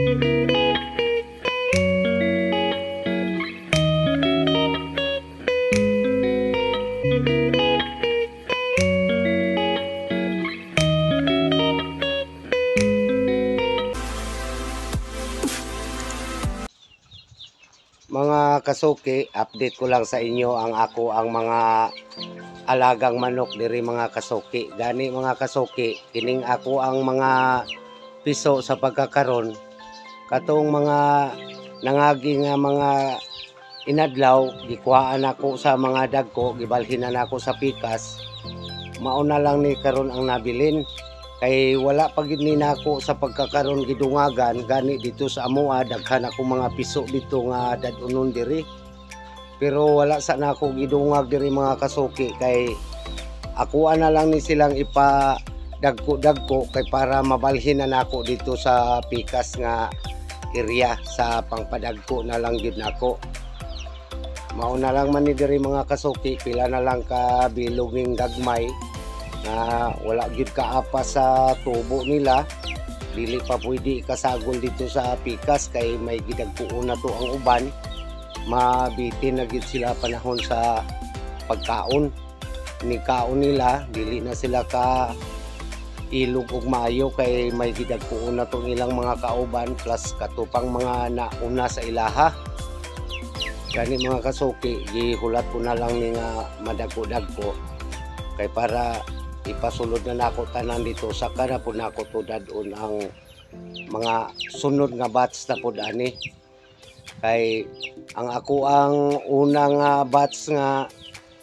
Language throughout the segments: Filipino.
Mga kasuki, update ko lang sa inyo ang mga alagang manok diri mga kasuki. Gani mga kasuki, kining ako ang mga piso sa pagkakaron. Katong mga nangagi nga mga inadlaw, gikuhaan ako sa mga dagko, gibalhinan ako sa pikas. Mauna lang ni karon ang nabilin. Kay wala pa gid ni nako sa pagkakaron gidungagan gani dito sa amoa, daghan ako mga piso dito nga dadunon diri, pero wala sa nako gidungag diri mga kasuki. Kay ako na lang ni silang ipa dagko kay para mabalhin na nako dito sa pikas nga area, sa pangpadagko na lang gid nako. Mauna lang man ni diri mga kasuki, pila na lang ka bilog ning gagmay na wala gyud kaapa sa tubo nila. Dili pa pwede kasagol dito sa pikas kay may gidagpuon na to ang uban. Mabitin na gyud sila panahon sa pagkaon. Ni kaon nila dili na sila ka ilog ug maayo kay may gidagpuon na tong ilang mga kauban plus katupang mga nauna sa ilaha. Gani mga kasuki, gihulat ko na lang ni nga madagko-dagko kay para ipasulod na nako tanan dito, saka na po nako to dadon ang mga sunod nga batch na po ani. Kay ang ako ang unang batch nga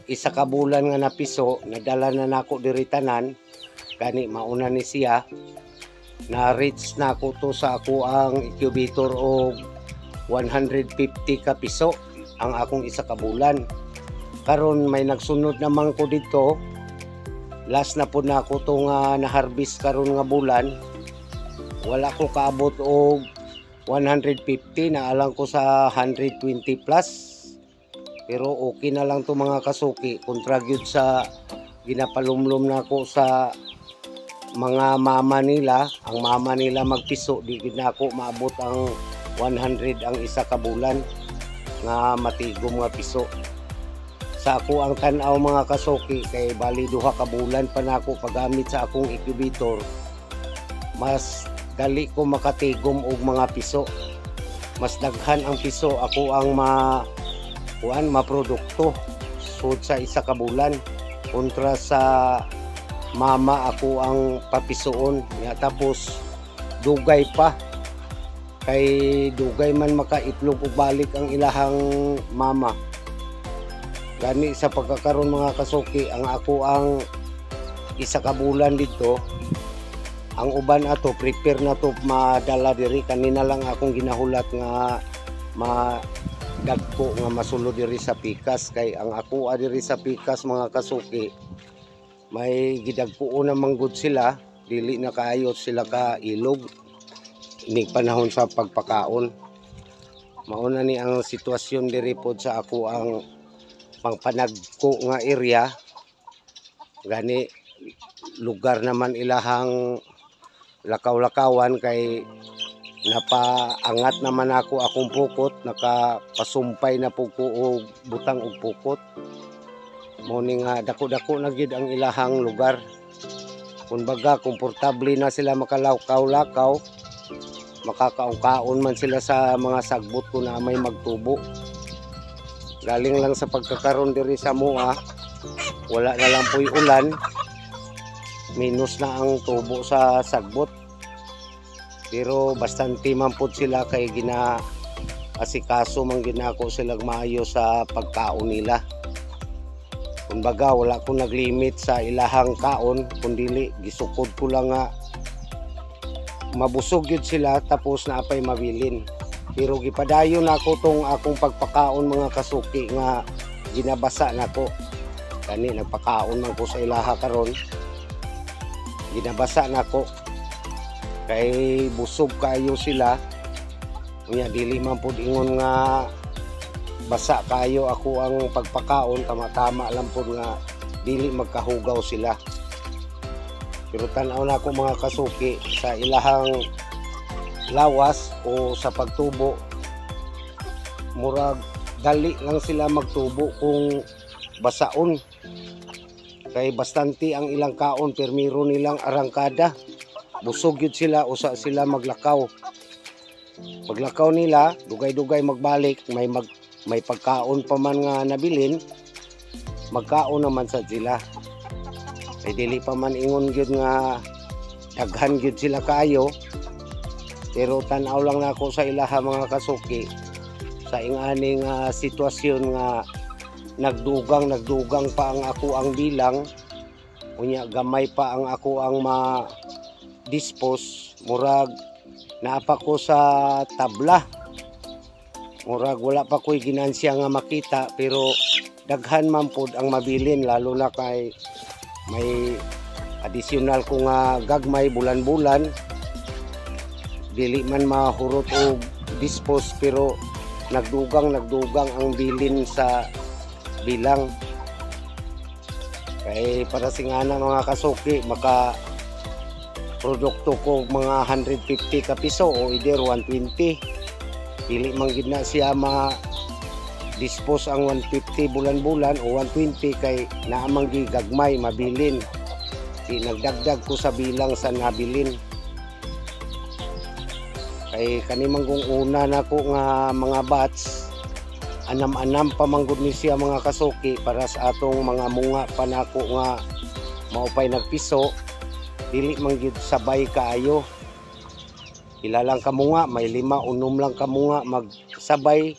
isa ka bulan nga napiso, nadala na nako diri tanan. Gani mauna ni siya na reach nako to sa ako ang incubator og 150 ka piso ang akong isa ka bulan. Karon may nagsunod naman ko dito. Last na po na ako itong na-harvest karon nga bulan. Wala ko kaabot og 150, naalang ko sa 120 plus. Pero okay na lang to mga kasuki. Kontra gyud sa ginapalumlum na ako sa mga mama nila. Ang mama nila magpiso, di gyud na ako maabot ang 100 ang isa ka bulan nga matigom nga piso. Sa ako ang tanaw mga kasuki, kay bali duha ka bulan pa nako paggamit sa akong incubator, mas dali ko makatigom og mga piso. Mas daghan ang piso ako ang maprodukto sud sa isa ka bulan kontra sa mama ako ang papisoon ya, tapos dugay pa. Kay dugay man makaitlog og balik ang ilahang mama. Gani sa pagkakaroon mga kasuki, ang ako ang isa ka bulan dito, ang uban ato prepare na to madala diri. Kanina lang akong ginahulat nga madagko nga masulod diri sa pikas. Kay ang ako diri sa pikas mga kasuki, may gidagpuon na manggod sila, dili na kaayot sila ka ilog ni panahon sa pagpakaon. Mauna ni ang sitwasyon diri pod sa ako ang pangpanagko nga area. Gani lugar naman ilahang lakaw-lakawan kay napaangat naman ako akong pukot, nakapasumpay na po ko og butang og pukot. Muni nga dako-dako na gyud ang ilahang lugar. Kumbaga komportable na sila makalakaw-lakaw, makakaon-kaon man sila sa mga sagbot ko na may magtubo. Galing lang sa pagkakaroon diri sa moa, wala na lang po'y ulan, minus na ang tubo sa sagbot. Pero bastante man po sila kay asikaso man ginako sila maayo sa pagkaon nila. Kumbaga wala ko naglimit sa ilahang kaon, kundi gisukod ko lang nga mabusog yun sila tapos naapay mabilin. Pero gipadayon nako tong akong pagpakaon mga kasuki nga ginabasa nako. Kani nagpakaon man ko sa ilaha karon. Ginabasa nako. Kay busog kayo sila. Unya dili man pud ingon nga basa kayo ako ang pagpakaon, tama-tama lang pud nga dili magkahugaw sila. Pero tan-aw nako mga kasuki sa ilahang lawas o sa pagtubo, murag dali lang sila magtubo kung basaon. Kay bastante ang ilang kaon permiro nilang arangkada. Busog yun sila, usa sila maglakaw. Paglakaw nila, dugay-dugay magbalik, may pagkaon pa man nga nabilin, magkaon naman sa sila. Kay dili pa man ingon gyud nga daghan gyud sila kaayo. Pero tan-aw lang nako sa ilaha mga kasuki sa inganing sitwasyon nga nagdugang pa ang ako ang bilang, unya gamay pa ang ako ang ma-dispose, murag naapa ko sa tabla, murag wala pa ko'y ginansya nga makita, pero daghan man pod ang mabilin, lalo na kay may additional ko nga gagmay bulan-bulan, dili man mahurot o dispose, pero nagdugang ang bilin sa bilang. Kay para singana mga kasuki, maka produkto ko mga 150 ka piso o either 120, dili man gid na siya ma dispose ang 150 bulan-bulan o 120 kay naamang gagmay mabilin. Di nagdagdag ko sa bilang sa nabilin. Kay kanimang kung una nako nga mga batch, anam-anam pa manggod ni siya mga kasuki para sa atong mga munga pa nako nga maupay nagpiso, dili man gyud sabay kaayo. Pila lang kamunga, may 5 o 6 lang kamunga magsabay.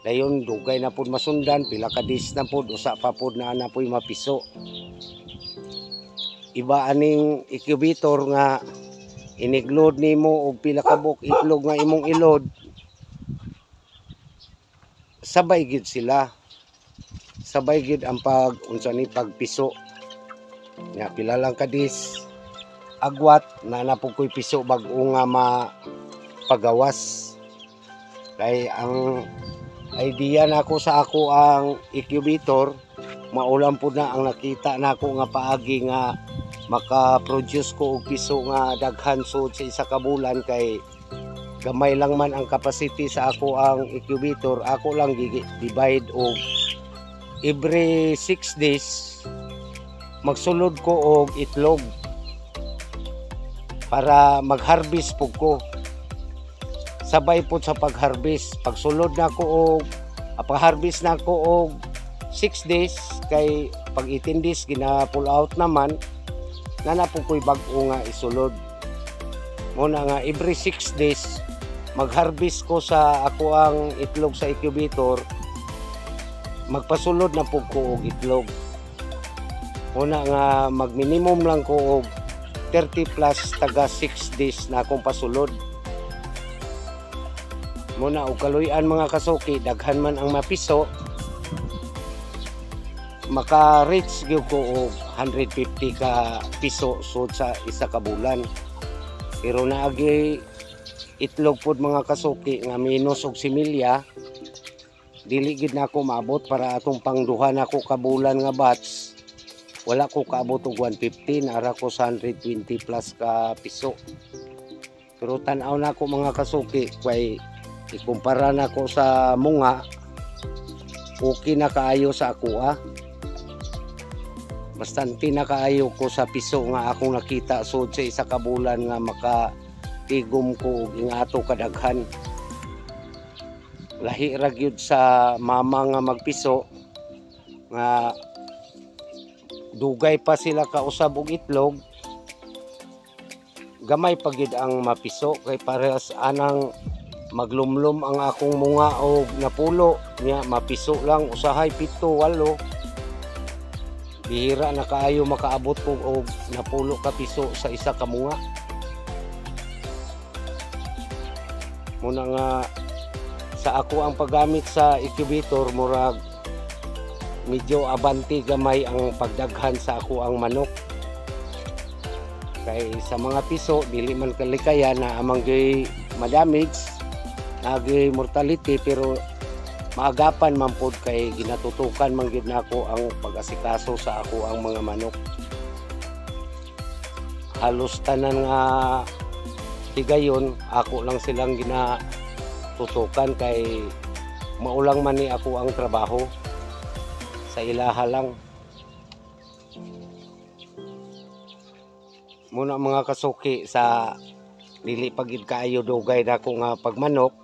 Dayon dugay na pud masundan, pila ka dis na pud, usa pa pud na napoy mapiso. Iba aning incubator nga iniglod nimo og pila ka buok itlog nga imong ilod, sabay gid sila, sabay gid ang unsa ni pagpiso nya. Pila lang kadis agwat na napukoy piso bag-o nga mapagawas. Kay ang idea nako sa ako ang incubator, maulam po na ang nakita nako nga paagi nga maka-produce ko og piso nga daghan sud sa isa ka bulan. Kay gamay lang man ang capacity sa ako ang incubator, ako lang divide og every 6 days magsulod ko og itlog para mag-harvest po ko. Sabay po sa pag-harvest, pagsulod na ko og pag-harvest na ko og 6 days, kay pag 18 days gina-pull out naman, na po ko'y bag-o nga isulod. Muna nga every 6 days mag-harvest ko sa ako ang itlog sa incubator, magpasulod na po ko og itlog. Muna nga mag-minimum lang ko og 30 plus taga 6 days na akong pasulod. Muna og kaluyan mga kasuki, daghan man ang mapiso, maka-reach gyud ko og 150 ka piso sud sa isa ka bulan. Pero naagi itlog pod mga kasuki nga minus og similya, dili gid nako maabot para atong pangduha nako ka bulan nga batch. Wala ko kaabot og 150, nara ko sa 120 plus ka piso. Pero tan-aw nako mga kasuki, kay ikumpara nako sa munga, okay na kaayo sa ako bastante na kaayo ko sa piso nga akong nakita sud sa isa ka bulan nga makatigom ko og ingato kadaghan. Lahi ra gyud sa mama nga magpiso nga dugay pa sila kausab og itlog, gamay pa gyud ang mapiso. Kay parehas anang maglumlum ang akong munga og napulo nya, mapiso lang usahay 7, 8. Bihira na kaayo makaabot ko og napulo ka piso sa isa ka munga. Muna nga sa ako ang paggamit sa incubator, murag medyo abanti gamay ang pagdaghan sa ako ang manok. Kay sa mga piso dili man kalikaya na amang gay madamage, nagay mortality, pero maagapan man pod kay ginatutukan man gid nako ang pag-asikaso sa ako ang mga manok. Halos tanan nga higayon ako lang silang ginatutukan kay maulang man ni ako ang trabaho sa ilaha lang. Muna mga kasuki, sa dili pagid kaayo dugay nako nga pagmanok,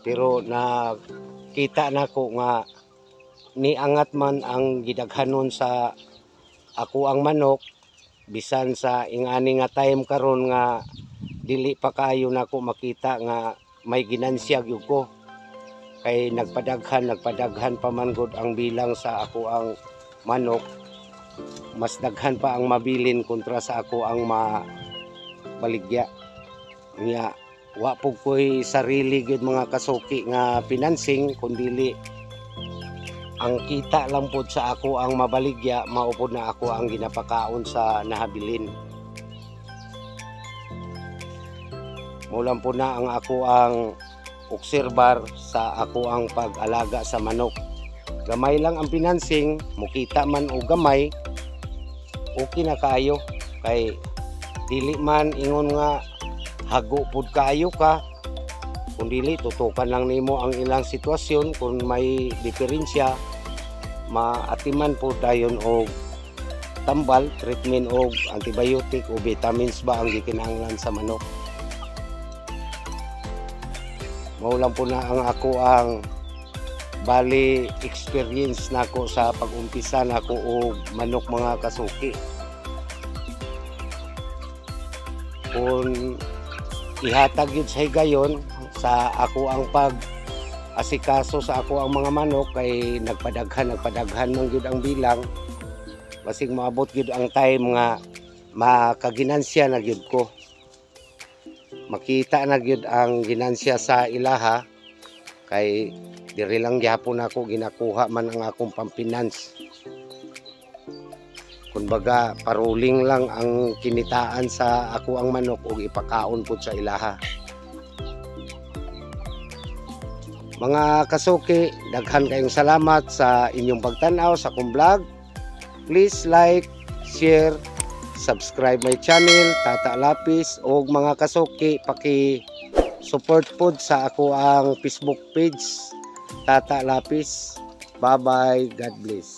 pero nakita nako nga niangat man ang gidaghanon sa ako ang manok, bisan sa ingani nga time karon nga dili pa kaayo nako makita nga may ginansya gyud ko, kay nagpadaghan pa man gud ang bilang sa ako ang manok. Mas daghan pa ang mabilin kontra sa ako ang mabaligya. Nga wa po ko'y sarili gud mga kasuki nga financing, kundili ang kita lang po sa ako ang mabaligya, maupod na ako ang ginapakaon sa nahabilin. Mulan po na ang ako ang obserbar sa ako ang pag-alaga sa manok. Gamay lang ang financing, mukita man o gamay, okay na kayo. Kay dili man ingon nga hago pud kaayo ka, kung dili tutukan lang nimo ang ilang sitwasyon. Kung may diferensya, maatiman po dayon og tambal, treatment og antibiotic o vitamins ba ang gikinahanglan sa manok. Mao lang po na ang ako ang bali experience nako sa pag-umpisa nako og manok mga kasuki. Kung ihatag yun sa higayon sa ako ang pag-asikaso sa ako ang mga manok, kay nagpadaghan man gyud ang bilang, basig maabot gyud ang time nga makaginansya na gyud ko, makita na gyud ang ginansya sa ilaha. Kay diri lang gyapon ako ginakuha man ang akong pampinance, kumbaga paruling lang ang kinitaan sa ako ang manok ug ipakaon po sa ilaha. Mga kasuki, daghan kayong salamat sa inyong pagtanaw sa akong vlog. Please like, share, subscribe my channel Tata Lapis, ug mga kasuki paki-support pod sa ako ang Facebook page Tata Lapis. Bye bye, God bless.